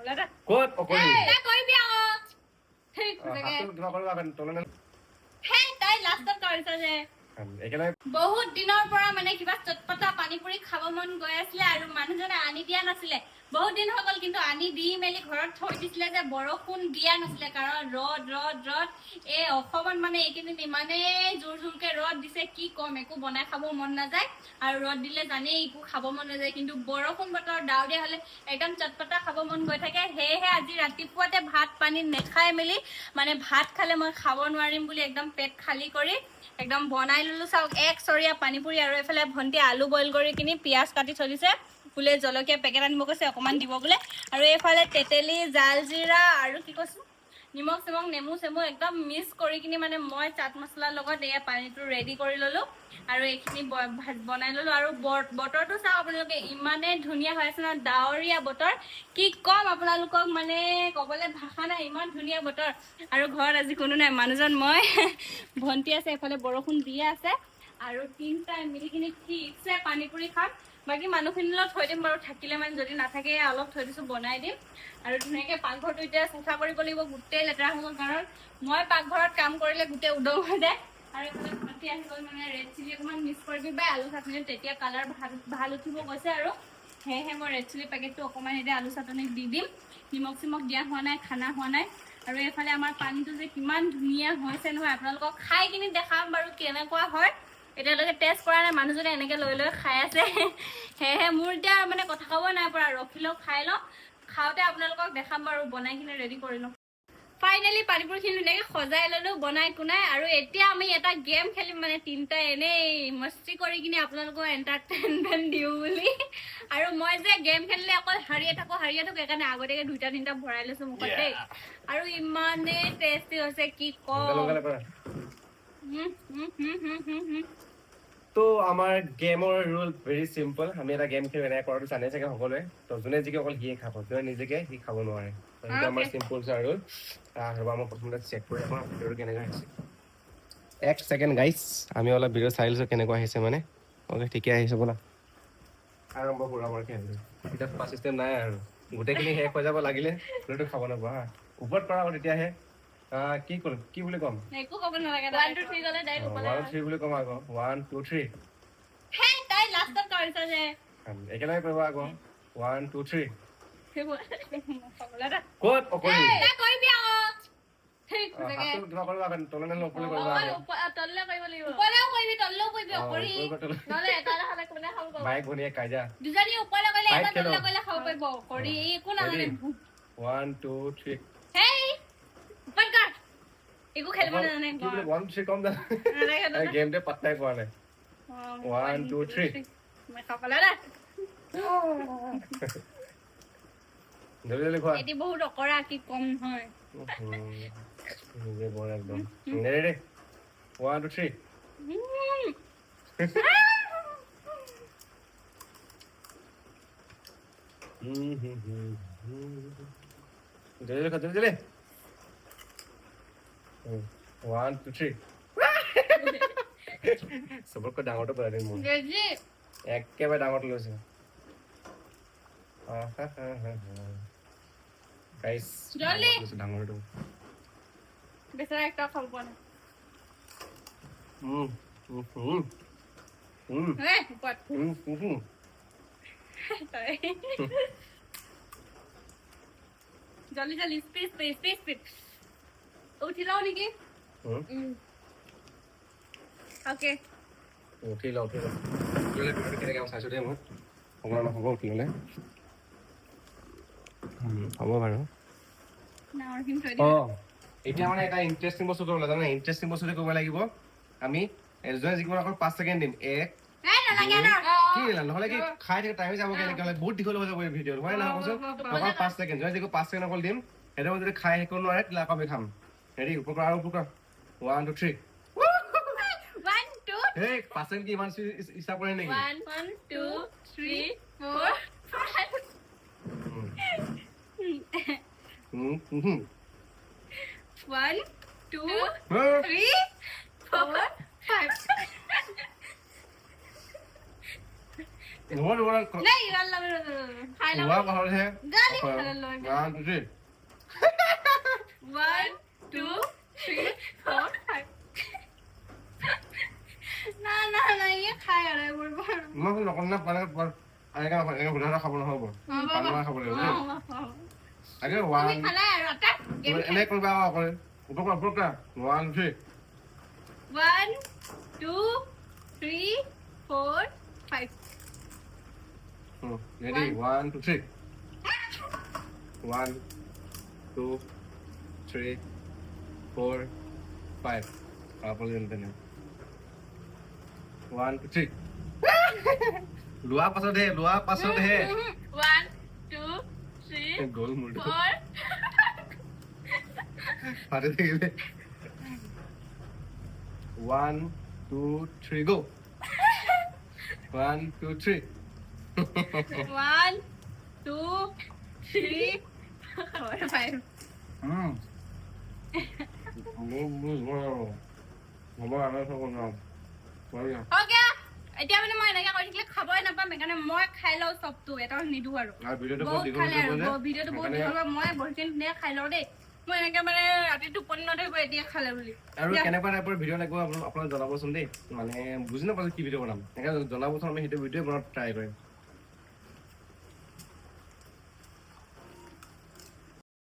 ক'ত পকৰি কৰিবি আকৌ ঠিক কিবা কৰিবা তলনে হে তাই লাষ্টত কৰিছ যে বহুত দিনৰ পৰা মানে কিবা চটপটা পানী পুৰি খাব মন গৈ আছিলে আৰু মানুহজনে আনি দিয়া নাছিলে বহুত দিন হৈ গ'ল কিন্তু আনি দি মেলি ঘৰত থৈ দিছিলে যে বৰষুণ দিয়া নাছিলে কাৰণ ৰ'দ ৰ'দ ৰ'দ এই অসমত মানে এইকেইদিন ইমানেই জোৰ জোৰকে ৰ'দ দিছে কি কম একো বনাই খাব মন নাযায় আৰু ৰ'দ দিলে জানেই একো খাব মন নাযায় কিন্তু বৰষুণ বতৰ ডাৱৰীয়া হ'লে একদম চটপটা খাব মন গৈ থাকে সেয়েহে আজি ৰাতিপুৱাতে ভাত পানী নেখাই মেলি মানে ভাত খালে মই খাব নোৱাৰিম বুলি একদম পেট খালী কৰি একদম বনাই ললো চাওক এক চৰিয়া পানী পুৰি আৰু এফালে ভণ্টি আলু বইল কৰি কিনি পিঁয়াজ কাটি থৈ দিছে বোলে জলকীয়া পেকেট আনিব কৈছে অকণমান দিব বোলে আৰু এইফালে তেতেলী জালজিৰা আৰু কি কৈছোঁ নিমখ চিমখ নেমু চেমু একদম মিক্স কৰি কিনি মানে মই চাট মছলাৰ লগত এয়া পানীটো ৰেডি কৰি ল'লোঁ আৰু এইখিনি বনাই ল'লোঁ আৰু বতৰটো চাওক আপোনালোকে ইমানেই ধুনীয়া হৈ আছে ন ডাৱৰীয়া বতৰ কি ক'ম আপোনালোকক মানে ক'বলৈ ভাষা নাই ইমান ধুনীয়া বতৰ আৰু ঘৰত আজি কোনো নাই মানুহজন মই ভণ্টি আছে এইফালে বৰষুণ দিয়ে আছে আৰু তিনিটাই মিলি কিনি ঠিকছে পানী পুৰি খাম বাকী মানুহখিনিৰ লগত থৈ দিম বাৰু থাকিলে মানে যদি নাথাকে অলপ থৈ দিছোঁ বনাই দিম আৰু ধুনীয়াকৈ পাকঘৰটো এতিয়া চাফা কৰিব লাগিব গোটেই লেতেৰা হৈ গ'ল কাৰণ মই পাকঘৰত কাম কৰিলে গোটেই উদং হৈ যায় আৰু এইফালে ভণ্টি আহি গ'ল মানে ৰেড চিলি অকণমান মিক্স কৰি দিবা আলু চাটনিত তেতিয়া কালাৰ ভাল উঠিব কৈছে আৰু সেয়েহে মই ৰেড চিলি পেকেটটো অকণমান এতিয়া আলু চাটনিত দি দিম নিমখ চিমখ দিয়া হোৱা নাই খানা হোৱা নাই আৰু এইফালে আমাৰ পানীটো যে কিমান ধুনীয়া হৈছে নহয় আপোনালোকক খাই কিনি দেখাম বাৰু কেনেকুৱা হয় এতিয়ালৈকে টেষ্ট কৰা নাই মানুহজনে এনেকৈ লৈ লৈ খাই আছে সেয়েহে মোৰ এতিয়া মানে কথা ক'ব নাই পৰা ৰখি লওক খাই লওঁ খাওঁতে আপোনালোকক দেখাম বাৰু বনাই কিনে ৰেডি কৰি লওঁ ফাইনেলি পানীপুৰিখিনি ধুনীয়াকৈ সজাই ল'লোঁ বনাই কুনাই আৰু এতিয়া আমি এটা গেম খেলিম মানে তিনিটাই এনেই মস্তি কৰি কিনি আপোনালোকক এণ্টাৰটেইনমেণ্ট দিওঁ বুলি আৰু মই যে গেম খেলিলে অকল হাৰিয়ে থাকোঁ সেইকাৰণে আগতীয়াকৈ দুটা তিনিটা ভৰাই লৈছোঁ মুখত দেই আৰু ইমানেই টেষ্টি হৈছে কি তো আমাৰ গেমৰ ৰুল ভেৰি চিম্পল আমি এটা গেম খেলি এনেকৈ কৰাটো জানে চাগে সকলোৱে তো যোনে জিকে অকল সিয়ে খাব যোনে নিজকে সি খাব নোৱাৰে সেইটো আমাৰ চিম্পল ৰুল ৰ'বা মই প্ৰথমতে চেক কৰি আমাৰ ভিডিঅ'টো কেনেকৈ আহিছে এক ছেকেণ্ড গাইছ আমি অলপ ভিডিঅ' চাই লৈছোঁ কেনেকুৱা আহিছে মানে অ'কে ঠিকে আহিছে বোলা আৰম্ভ কৰোঁ আমাৰ খেলটো এতিয়া খোৱা চিষ্টেম নাই আৰু গোটেইখিনি শেষ হৈ যাব লাগিলে ভিডিঅ'টো খাব নাপাওঁ হা ওপৰত কৰা আকৌ তেতিয়াহে কি কৰিম কি বুলি ক'ম একো ক'ব নালাগে 1 2 3 গলে ডাইৰেক্ট ওপৰলৈ 1 2 3 বুলি ক'ম আকৌ 1 2 3 হে তাই লাষ্টত কৰিছ যে একেলগে কৰিবা আকৌ 1 2 3 ক'ত পকৰি কৰিবি আকৌ ঠিক কিবা কৰিবা তলনে ওপৰলৈ কৰিবা তললৈ কৰিব লাগিব ওপৰলৈও কৰিবি তললৈও কৰিবি অকৰি নহ'লে এটা খালে কোনে খাব পাব বাইক ভনীয়ে কাইজা দুজনী ওপৰলৈ কৰিলে এটা তললৈ কৰিলে খাব পাৰিব অকৰি একো নাজানে 1 2 3 হেই ওপৰ কৰ একো খেলিব নাজানে কি বোলে 1 3 কম দা গেমতে পাত্তাই পোৱা নাই 1 2 3 মই খাবলৈ না জলদি জলদি খোৱা এটি বহুত অকৰা কি কম নহয় নিজে বৰ একদম ৰেডি 1 2 3 জলদি খা জলদি 1 2 3 সবতকৈ ডাঙৰটো পেলাই দিম মই একেবাৰে ডাঙৰটো লৈছে গাইস জলদি ডাঙৰটো বেচাৰা একটা খাব পোৱা নাই হে ওপৰত জলদি জলদি স্পীড উঠি লওঁ নেকি অ'কে উঠি লওঁ কেনেকৈ চাইছোঁ দেই মই হ'ব নহ'ব উঠি ল'লে হ'ব বাৰু অঁ এতিয়া মানে এটা ইণ্টাৰেষ্টিং বস্তু কৰিব লাগে ইণ্টাৰেষ্টিং বস্তুটো কৰিব লাগিব আমি এজনে যিকোনো অকল 5 ছেকেণ্ড দিম কি নহ'লে কি খাই থাকে টাইম যাব কেনেকৈ হ'লে বহুত দীঘল হৈ যাব ভিডিঅ'টো হয় নহয় কৈছোঁ অকল 5 ছেকেণ্ড যদি যিকোনো 5 ছেকেণ্ড অকল দিম সেইটো যদি খাই শেষ কৰিব নোৱাৰে তেতিয়াহ'লে আকৌ আমি খাম হেৰি উপকাৰ আৰু উপকাৰ 1 2 3 Hey, pasen ki iman isa ko rin 1 2 3 4 5 1 2 3 4 5 নহয় তোমাৰ নাই ইমান লাগে খাই লওঁ লোৱা পাহৰহে গালি খাই লওঁ 1 2 3 1 2 3 4 5 না না না ये খাই আৰু এইবোৰ মই নকন না পালে এনেকে সুধা খাব নহ'ব পানী খাব লাগিব আগে তুমি 1 খালা আৰু এটা গেম এনে কৰিবা অকলে উপকা 1 3 1 2 3 4 5 ready 1 2 3 1 2 3 4 5 আপনি জানেন 1 2 3 লোৱা পাছত হে 1 2 3 গোল মুড 4 পারে দিলে 1 2 3 go 1 2 3 1 2 3 4 5 Mama, I'm not going to. Okay এতিয়া মানে মই এনেকৈ কৰি থাকিলে খাবই নাপাম সেইকাৰণে মই খাই লওঁ চবটো এটা নিদো আৰু বহুত খালে আৰু ভিডিঅ'টো বহুত দীঘল হ'ব মই বহুতখিনি ধুনীয়া খাই লওঁ দেই মই এনেকৈ মানে ৰাতি টোপনি নধৰিব এতিয়া খালে বুলি আৰু কেনেকুৱা টাইপৰ ভিডিঅ' লাগিব আপোনাক জনাবচোন দেই মানে বুজি নাপালো কি ভিডিঅ' বনাম এনেকৈ জনাবচোন আমি সেইটো ভিডিঅ' বনাব ট্ৰাই কৰিম